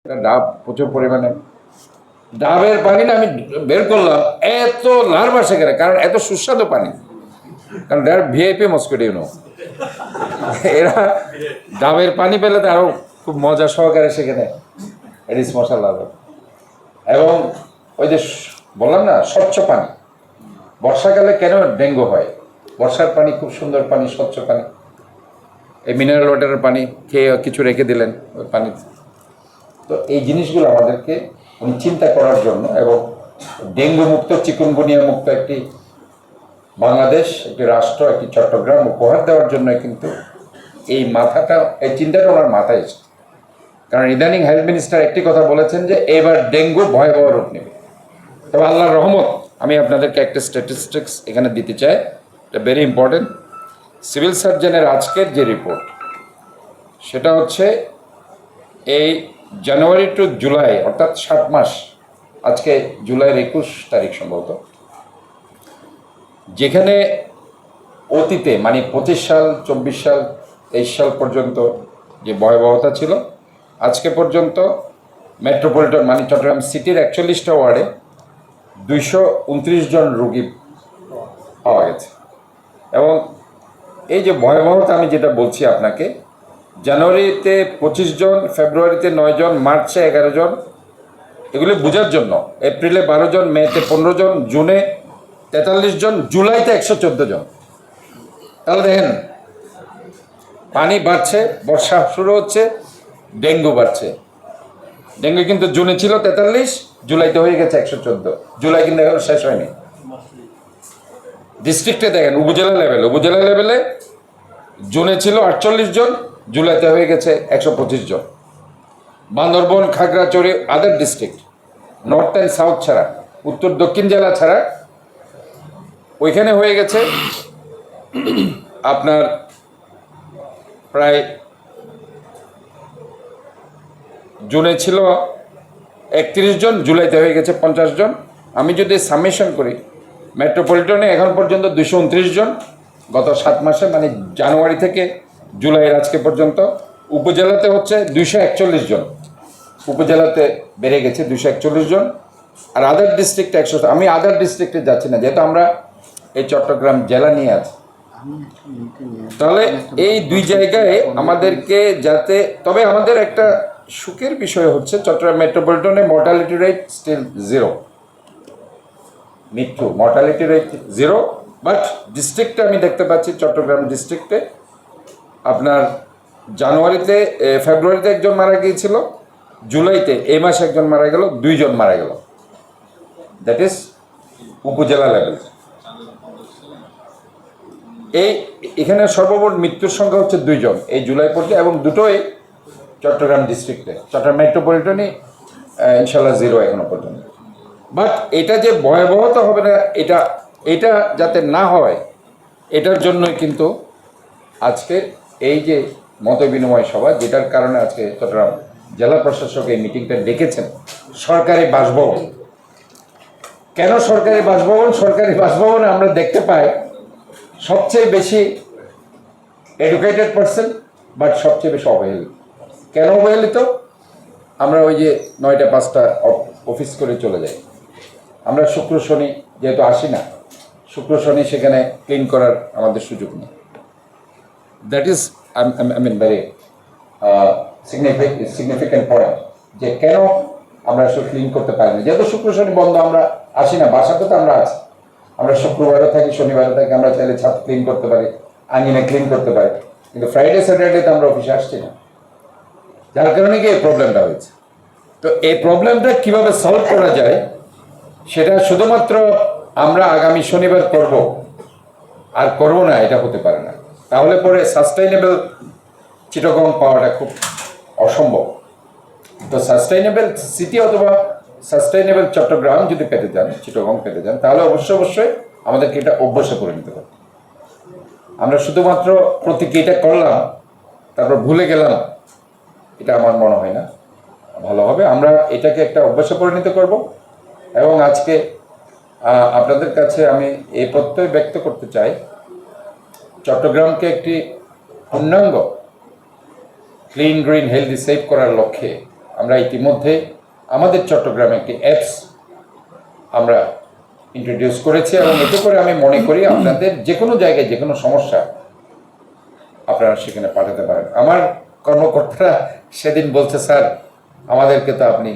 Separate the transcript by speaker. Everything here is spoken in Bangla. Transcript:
Speaker 1: ডাব প্রচুর পরিমাণে, ডাবের পানি না আমি বের করলাম, এত লার্ভ আসে কেন, কারণ এত সুস্বাদু পানি, কারণ ডাব ভিআইপি মস্কিটো ইউনো, এরা ডাবের পানি পেলে তো আরও খুব মজা সহকারে সেখানে এডিস মশলা। এবং ওই যে বললাম না স্বচ্ছ পানি, বর্ষাকালে কেন ডেঙ্গু হয়, বর্ষার পানি খুব সুন্দর পানি, স্বচ্ছ পানি, এই মিনারেল ওয়াটারের পানি খেয়ে কিছু রেখে দিলেন ওই পানি। তো এই জিনিসগুলো আমাদেরকে চিন্তা করার জন্য, এবং ডেঙ্গু মুক্ত চিকুনগুনিয়া মুক্ত একটি বাংলাদেশ, একটি রাষ্ট্র, একটি চট্টগ্রাম উপহার দেওয়ার জন্য কিন্তু এই মাথাটা, এই চিন্তাটা ওনার মাথায় এসেছে। কারণ ইদানিং হেলথ মিনিস্টার একটি কথা বলেছেন যে এবার ডেঙ্গু ভয়াবহ রূপ নেবে। তবে আল্লাহর রহমত, আমি আপনাদেরকে একটা স্ট্যাটিস্টিক্স এখানে দিতে চাই, এটা ভেরি ইম্পর্টেন্ট। সিভিল সার্জনের আজকের যে রিপোর্ট, সেটা হচ্ছে এই জানুয়ারি টু জুলাই, অর্থাৎ 7 মাস, আজকে জুলাইয়ের 21 তারিখ সম্ভবত, যেখানে অতীতে মানে 25 সাল, 24 সাল, 23 সাল পর্যন্ত যে ভয়াবহতা ছিল, আজকে পর্যন্ত মেট্রোপলিটন মানে চট্টগ্রাম সিটির 41টা ওয়ার্ডে 229 জন রোগী পাওয়া গেছে। এবং এই যে ভয়াবহতা আমি যেটা বলছি আপনাকে, জানুয়ারিতে 25 জন, ফেব্রুয়ারিতে 9 জন, মার্চে 11 জন, এগুলি বোঝার জন্য এপ্রিলে 12 জন, মেতে 15 জন, জুনে 43 জন, জুলাইতে 114 জন। তাহলে দেখেন পানি বাড়ছে, বর্ষা শুরু হচ্ছে, ডেঙ্গু বাড়ছে। ডেঙ্গু কিন্তু জুনে ছিল 43, জুলাইতে হয়ে গেছে 114, জুলাই কিন্তু এখনো শেষ হয়নি। ডিস্ট্রিক্টে দেখেন উপজেলা লেভেলে জুনে ছিল 48 জন, জুলাইতে হয়ে গেছে 125 জন। বান্দরবন, খাগড়াছড়ি, আদার ডিস্ট্রিক্ট, নর্থ অ্যান্ড সাউথ ছাড়া, উত্তর দক্ষিণ জেলা ছাড়া, ওইখানে হয়ে গেছে আপনার প্রায়, জুনে ছিল 31 জন, জুলাইতে হয়ে গেছে 50 জন। আমি যদি সামেশন করি, মেট্রোপলিটনে এখন পর্যন্ত 229 জন গত 7 মাসে, মানে জানুয়ারি থেকে জুলাইয়ের আজকে পর্যন্ত। উপজেলাতে হচ্ছে 241 জন, উপজেলাতে বেড়ে গেছে 241 জন। আর আদার ডিস্ট্রিক্টে 100। আমি আদার ডিস্ট্রিক্টে যাচ্ছি না, যেহেতু আমরা এই চট্টগ্রাম জেলা নিয়ে আছি। তাহলে এই দুই জায়গায় আমাদেরকে যাতে, তবে আমাদের একটা সুখের বিষয় হচ্ছে চট্টগ্রাম মেট্রোপলিটনে মর্টালিটি রেট স্টিল 0, মৃত্যু মর্টালিটি রেট 0। বাট ডিস্ট্রিক্টে আমি দেখতে পাচ্ছি, চট্টগ্রাম ডিস্ট্রিক্টে আপনার জানুয়ারিতে, ফেব্রুয়ারিতে একজন মারা গিয়েছিল, জুলাইতে এই মাসে একজন মারা গেল, 2 জন মারা গেল। দ্যাট ইজ উপজেলা লেভেল। এখানে সর্বমোট মৃত্যুর সংখ্যা হচ্ছে 2 জন এই জুলাই পর্যন্ত, এবং দুটোই চট্টগ্রাম ডিস্ট্রিক্টে। চট্টগ্রাম মেট্রোপলিটনে ইনশাল্লাহ 0 এখনো পর্যন্ত। বাট এটা যে ভয়াবহতা হবে না, এটা যাতে না হয়, এটার জন্যই কিন্তু আজকে এই যে মত বিনিময় সভা, যেটার কারণে আজকে চট্টগ্রাম জেলা প্রশাসক এই মিটিংটা ডেকেছেন। সরকারি বাসভবন, কেন সরকারি বাসভবন? সরকারি বাসভবনে আমরা দেখতে পাই সবচেয়ে বেশি এডুকেটেড পার্সন, বাট সবচেয়ে বেশি অবহেলিত। কেন অবহেলিত? আমরা ওই যে 9টা 5টা অফিস করে চলে যাই। আমরা শুক্র শনি যেহেতু আসি না, শুক্র শনি সেখানে ক্লিন করার আমাদের সুযোগ নেই। That is I mean very significant point, যে কেন আমরা সব ক্লিন করতে পারি না। যেহেতু শুক্র শনি বন্ধ, আমরা আসি না, বাসাতে তো আমরা আছি, আমরা শুক্রবারও থাকি, শনিবারও থাকি, আমরা চাইলে ছাদ ক্লিন করতে পারি, আঙিনে ক্লিন করতে পারি, কিন্তু ফ্রাইডে স্যাটারডেতে আমরা অফিসে আসছি না, যার কারণে কি এই প্রবলেমটা হয়েছে। তো এই প্রবলেমটা কিভাবে সলভ করা যায়, সেটা শুধুমাত্র আমরা আগামী শনিবার করব আর করব না, এটা হতে পারে না। তাহলে পরে সাস্টেইনেবল চিটাগং পাওয়াটা খুব অসম্ভব। তো সাস্টেইনেবল সিটি অথবা সাস্টেইনেবল চট্টগ্রাম যদি পেতে চান, চিটাগং পেতে চান, তাহলে অবশ্যই আমাদেরকে এটা অভ্যাসে করে নিতে হবে। আমরা শুধুমাত্র প্রতিক্রিয়াটা করলাম তারপর ভুলে গেলাম, এটা আমার মনে হয় না ভালো হবে। আমরা এটাকে একটা অভ্যাসে পরিণত করব। এবং আজকে আপনাদের কাছে আমি এই প্রত্যয় ব্যক্ত করতে চাই, চট্টগ্রামকে একটি পূর্ণাঙ্গ ক্লিন, গ্রিন, হেলদি, সেফ করার লক্ষ্যে আমরা ইতিমধ্যে আমাদের চট্টগ্রামে একটি অ্যাপস আমরা ইন্ট্রোডিউস করেছি, এবং এতে করে আমি মনে করি আপনাদের যে কোনো জায়গায় যে কোনো সমস্যা আপনারা সেখানে পাঠাতে পারেন। আমার কর্মকর্তারা সেদিন বলছে, স্যার আমাদেরকে তো আপনি